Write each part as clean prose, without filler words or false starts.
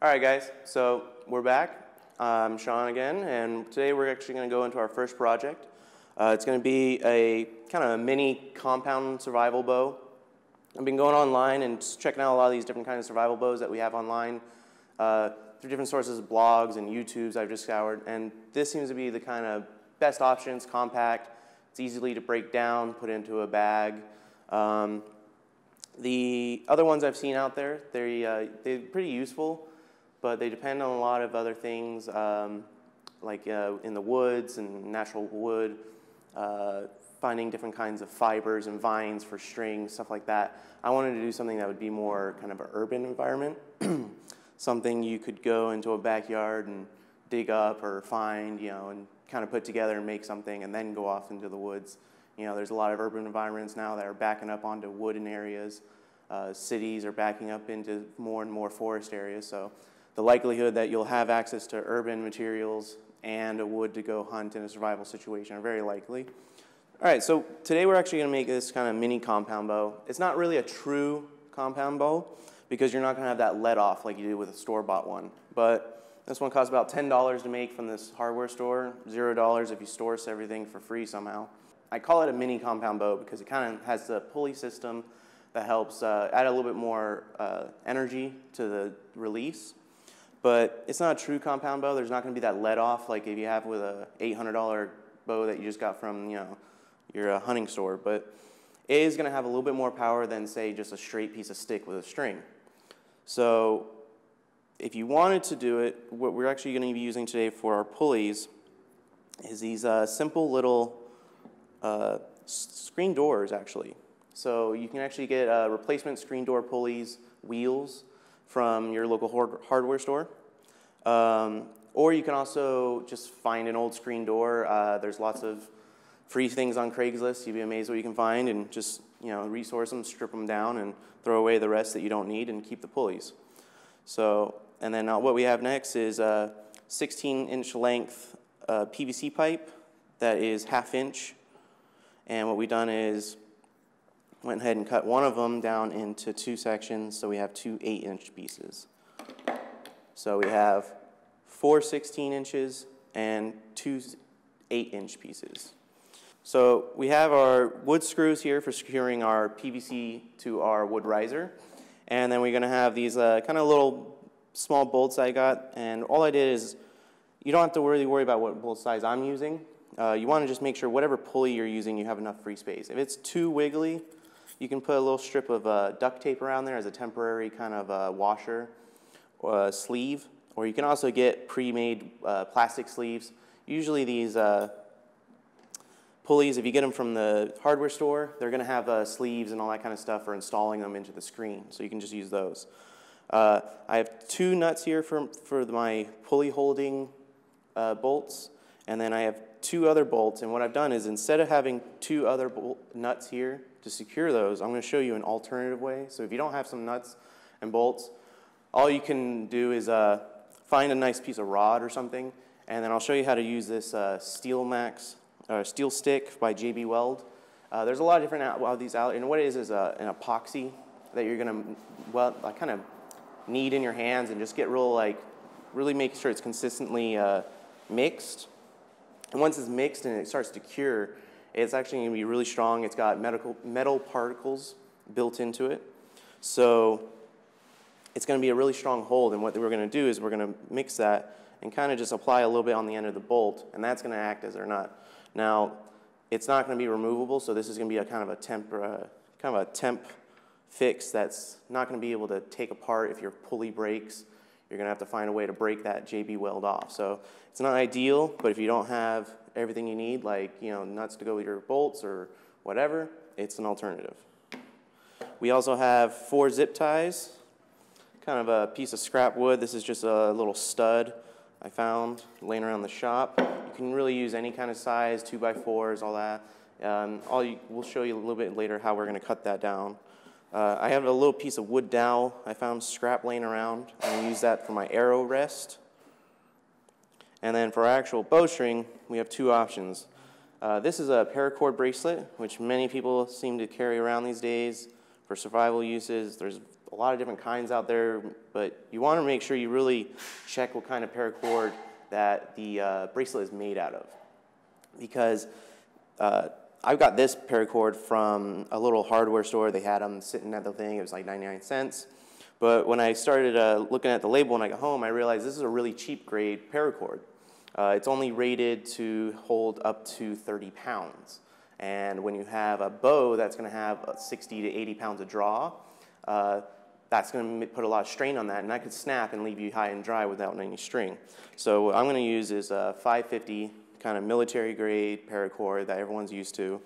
All right, guys, so we're back. I'm Sean again, and today we're actually going to go into our first project. It's going to be a kind of a mini compound survival bow. I've been going online and just checking out a lot of these different kinds of survival bows that we have online through different sources, blogs and YouTubes I've just scoured, and this seems to be the kind of best option. It's compact, it's easily to break down, put into a bag. The other ones I've seen out there, they're pretty useful, but they depend on a lot of other things, like in the woods and natural wood, finding different kinds of fibers and vines for strings, stuff like that. I wanted to do something that would be more kind of an urban environment, something you could go into a backyard and dig up or find, and kind of put together and make something and then go off into the woods. There's a lot of urban environments now that are backing up onto wooden areas. Cities are backing up into more and more forest areas, so the likelihood that you'll have access to urban materials and a wood to go hunt in a survival situation are very likely. All right, so today we're actually going to make this kind of mini compound bow. It's not really a true compound bow because you're not going to have that let off like you do with a store-bought one. But this one costs about $10 to make from this hardware store, $0 if you source everything for free somehow. I call it a mini compound bow because it kind of has the pulley system that helps add a little bit more energy to the release. But it's not a true compound bow. There's not going to be that let off like if you have with a $800 bow that you just got from your hunting store. But it is going to have a little bit more power than, say, just a straight piece of stick with a string. So if you wanted to do it, what we're actually going to be using today for our pulleys is these simple little screen doors, actually. So you can actually get replacement screen door pulleys, wheels, from your local hardware store. Or you can also just find an old screen door. There's lots of free things on Craigslist. You'd be amazed what you can find, and just resource them, strip them down, and throw away the rest that you don't need and keep the pulleys. So, and then what we have next is a 16-inch length PVC pipe that is 1/2 inch. And what we've done is went ahead and cut one of them down into 2 sections, so we have 2 8-inch pieces. So we have 4 16 inches and 2 8-inch pieces. So we have our wood screws here for securing our PVC to our wood riser, and then we're going to have these kind of little small bolts I got, and all I did is, you don't have to really worry about what bolt size I'm using. You want to just make sure whatever pulley you're using, you have enough free space. If it's too wiggly, you can put a little strip of duct tape around there as a temporary kind of washer sleeve, or you can also get pre-made plastic sleeves. Usually these pulleys, if you get them from the hardware store, they're going to have sleeves and all that kind of stuff for installing them into the screen, so you can just use those. I have 2 nuts here for my pulley holding bolts, and then I have 2 other bolts, and what I've done is, instead of having 2 other nuts here to secure those, I'm going to show you an alternative way. So if you don't have some nuts and bolts, all you can do is find a nice piece of rod or something, and then I'll show you how to use this Steel Stick by JB Weld. There's a lot of different of these out, and what it is an epoxy that you're going to kind of knead in your hands and just get really make sure it's consistently mixed. And once it's mixed and it starts to cure, it's actually going to be really strong. It's got metal particles built into it. So it's going to be a really strong hold. And what we're going to do is we're going to mix that and kind of just apply a little bit on the end of the bolt, and that's going to act as our nut. Now, it's not going to be removable, so this is going to be a kind of a temp fix that's not going to be able to take apart if your pulley breaks. You're going to have to find a way to break that JB Weld off. So it's not ideal, but if you don't have everything you need, like nuts to go with your bolts or whatever, it's an alternative. We also have 4 zip ties, kind of a piece of scrap wood. This is just a little stud I found laying around the shop. You can really use any kind of size, 2x4s, all that. We'll show you a little bit later how we're going to cut that down. I have a little piece of wood dowel I found scrap laying around. I'm going to use that for my arrow rest. And then for our actual bowstring, we have 2 options. This is a paracord bracelet, which many people seem to carry around these days for survival uses. There's a lot of different kinds out there, but you want to make sure you really check what kind of paracord that the bracelet is made out of. Because I've got this paracord from a little hardware store. They had them sitting at the thing. It was like 99 cents. But when I started looking at the label when I got home, I realized this is a really cheap grade paracord. It's only rated to hold up to 30 pounds. And when you have a bow that's going to have 60 to 80 pounds of draw, that's going to put a lot of strain on that, and that could snap and leave you high and dry without any string. So what I'm going to use is a 550 kind of military grade paracord that everyone's used to.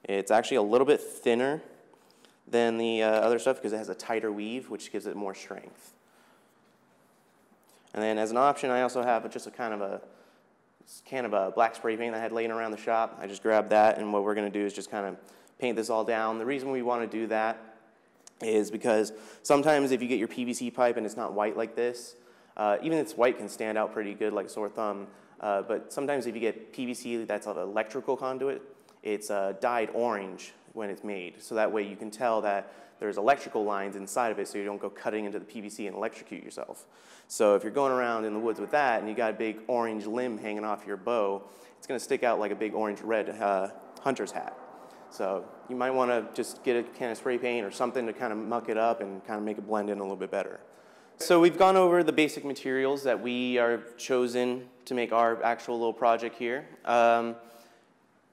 It's actually a little bit thinner than the other stuff because it has a tighter weave, which gives it more strength. And then as an option, I also have just a can of a black spray paint that I had laying around the shop. I just grabbed that, and what we're going to do is just kind of paint this all down. The reason we want to do that is because sometimes if you get your PVC pipe and it's not white like this, even if it's white can stand out pretty good like a sore thumb, but sometimes if you get PVC that's an electrical conduit, it's dyed orange when it's made. So that way you can tell that there's electrical lines inside of it so you don't go cutting into the PVC and electrocute yourself. So if you're going around in the woods with that and you got a big orange limb hanging off your bow, it's going to stick out like a big orange-red hunter's hat. So you might want to just get a can of spray paint or something to kind of muck it up and kind of make it blend in a little bit better. So we've gone over the basic materials that we are chosen to make our actual little project here.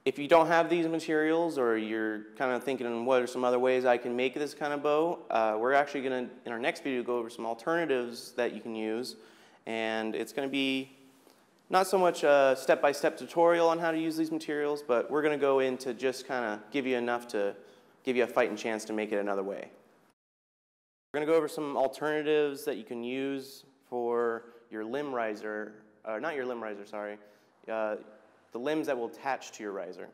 If you don't have these materials or you're kind of thinking what are some other ways I can make this kind of bow, we're actually going to, in our next video, go over some alternatives that you can use. And it's going to be not so much a step-by-step tutorial on how to use these materials, but we're going to go into just kind of give you enough to give you a fighting chance to make it another way. We're going to go over some alternatives that you can use for your limb riser, not your limb riser, sorry, the limbs that will attach to your riser.